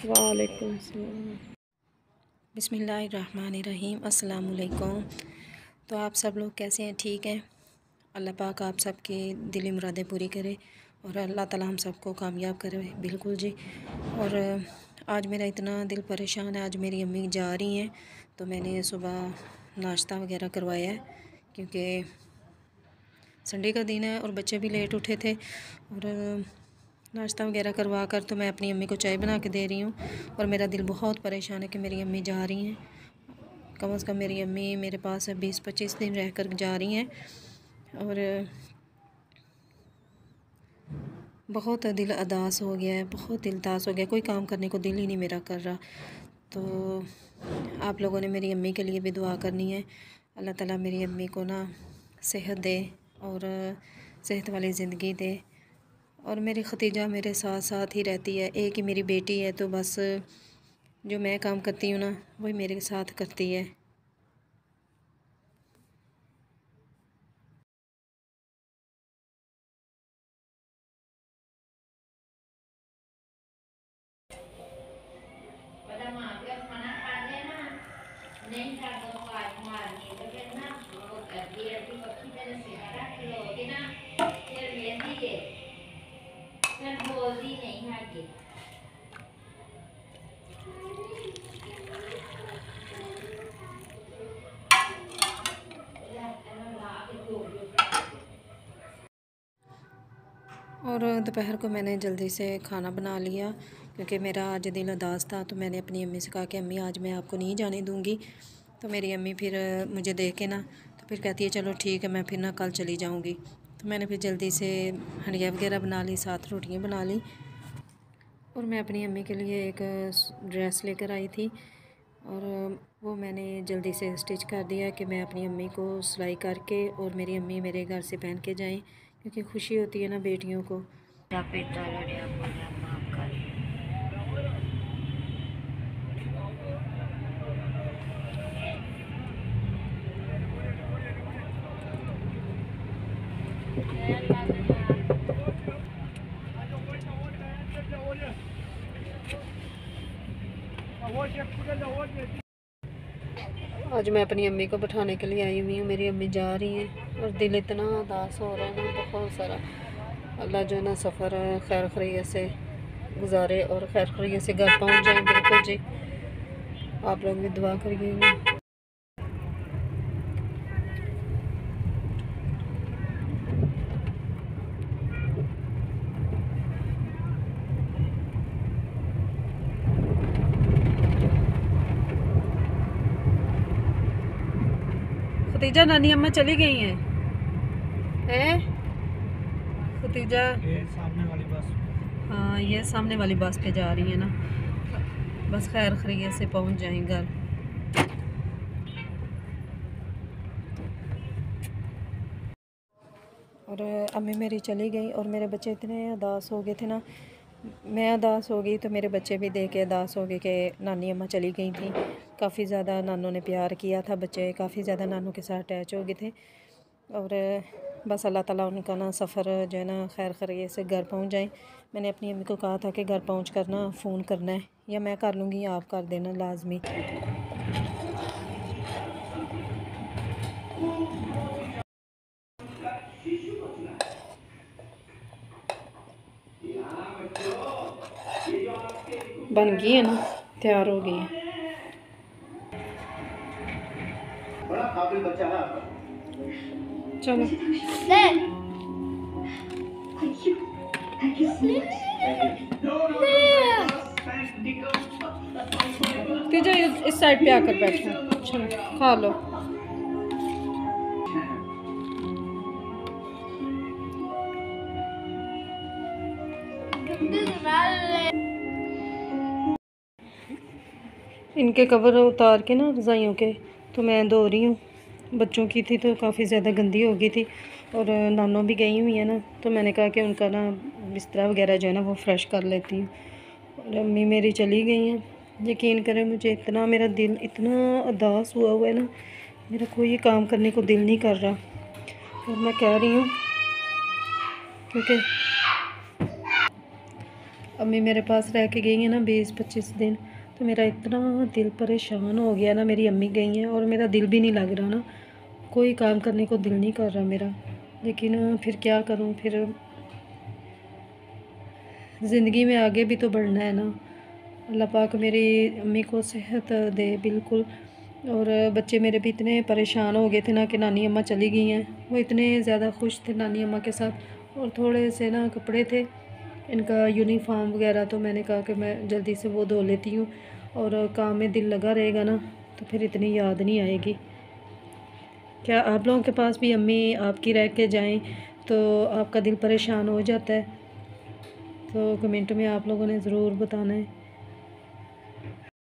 वालेकुम सलाम। बिस्मिल्लाहिर्रहमानिर्रहीम। अस्सलाम वालेकुम। तो आप सब लोग कैसे हैं? ठीक हैं? अल्लाह पाक आप सबकी दिली मुरादें पूरी करे और अल्लाह ताला हम सबको कामयाब करे। बिल्कुल जी। और आज मेरा इतना दिल परेशान है। आज मेरी अम्मी जा रही हैं तो मैंने सुबह नाश्ता वगैरह करवाया है क्योंकि संडे का दिन है और बच्चे भी लेट उठे थे। और नाश्ता वगैरह करवा कर तो मैं अपनी अम्मी को चाय बना के दे रही हूँ। और मेरा दिल बहुत परेशान है कि मेरी अम्मी जा रही हैं। कम से कम मेरी अम्मी मेरे पास 20-25 दिन रह कर जा रही हैं। और बहुत दिल अदास हो गया है, बहुत दिल उदास हो गया। कोई काम करने को दिल ही नहीं मेरा कर रहा। तो आप लोगों ने मेरी अम्मी के लिए भी दुआ करनी है। अल्लाह ताला मेरी अम्मी को ना सेहत दे और सेहत वाली ज़िंदगी दे। और मेरी खतीजा मेरे साथ साथ ही रहती है। एक ही मेरी बेटी है तो बस जो मैं काम करती हूँ ना वही मेरे साथ करती है। और दोपहर को मैंने जल्दी से खाना बना लिया क्योंकि मेरा आज दिल उदास था। तो मैंने अपनी अम्मी से कहा कि अम्मी आज मैं आपको नहीं जाने दूँगी। तो मेरी अम्मी फिर मुझे देख के ना तो फिर कहती है चलो ठीक है मैं फिर ना कल चली जाऊँगी। तो मैंने फिर जल्दी से हंडिया वगैरह बना ली, साथ रोटियाँ बना ली। और मैं अपनी अम्मी के लिए एक ड्रेस लेकर आई थी और वो मैंने जल्दी से स्टिच कर दिया कि मैं अपनी अम्मी को सिलाई करके और मेरी अम्मी मेरे घर से पहन के जाएं क्योंकि खुशी होती है ना बेटियों को। आज मैं अपनी अम्मी को बैठाने के लिए आई हुई हूँ। मेरी अम्मी जा रही हैं और दिल इतना उदास हो रहा है ना बहुत सारा। अल्लाह जो है ना सफ़र खैर खैरियत से गुजारे और खैर खैरियत से घर पहुँच जाएं। बिल्कुल जी, आप लोग भी दुआ करिएगा। खतीजा नानी अम्मा चली गई हैं? खतीजा सामने वाली बस, हाँ ये सामने वाली बस पे जा रही है ना। बस खैर खैरियत से पहुंच जाएं घर। और अम्मी मेरी चली गई और मेरे बच्चे इतने उदास हो गए थे ना। मैं उदास हो गई तो मेरे बच्चे भी देख के उदास हो गए कि नानी अम्मा चली गई थी। काफ़ी ज़्यादा नानों ने प्यार किया था, बच्चे काफ़ी ज़्यादा नानों के साथ अटैच हो गए थे। और बस अल्लाह ताला उनका ना सफ़र जो है ना खैर खैरियत से घर पहुंच जाए। मैंने अपनी अम्मी को कहा था कि घर पहुंच कर ना फ़ोन करना है, या मैं कर लूँगी या आप कर देना लाजमी। बन गई है ना, तैयार हो गई है। बड़ा काबिल बच्चा है आपका। चलो तुझे इस साइड पे आकर बैठो। चलो खा लो। इनके कवर उतार के ना रज़ाइयों के तो मैं धो रही हूँ। बच्चों की थी तो काफ़ी ज़्यादा गंदी हो गई थी और नानों भी गई हुई है ना, तो मैंने कहा कि उनका ना बिस्तरा वगैरह जो है ना वो फ्रेश कर लेती हूँ। और अम्मी मेरी चली गई हैं। यकीन करें मुझे इतना मेरा दिल इतना उदास हुआ है ना, मेरा कोई काम करने को दिल नहीं कर रहा। और मैं कह रही हूँ क्योंकि अम्मी मेरे पास रह के गई हैं ना 20-25 दिन, तो मेरा इतना दिल परेशान हो गया ना। मेरी अम्मी गई हैं और मेरा दिल भी नहीं लग रहा ना, कोई काम करने को दिल नहीं कर रहा मेरा। लेकिन फिर क्या करूं, फिर ज़िंदगी में आगे भी तो बढ़ना है ना। अल्लाह पाक मेरी अम्मी को सेहत दे बिल्कुल। और बच्चे मेरे भी इतने परेशान हो गए थे ना कि नानी अम्मा चली गई हैं। वो इतने ज़्यादा खुश थे नानी अम्मा के साथ। और थोड़े से ना कपड़े थे इनका, यूनिफॉर्म वगैरह, तो मैंने कहा कि मैं जल्दी से वो धो लेती हूँ। और काम में दिल लगा रहेगा ना तो फिर इतनी याद नहीं आएगी। क्या आप लोगों के पास भी अम्मी आपकी रह के जाएं तो आपका दिल परेशान हो जाता है? तो कमेंट में आप लोगों ने ज़रूर बताना है।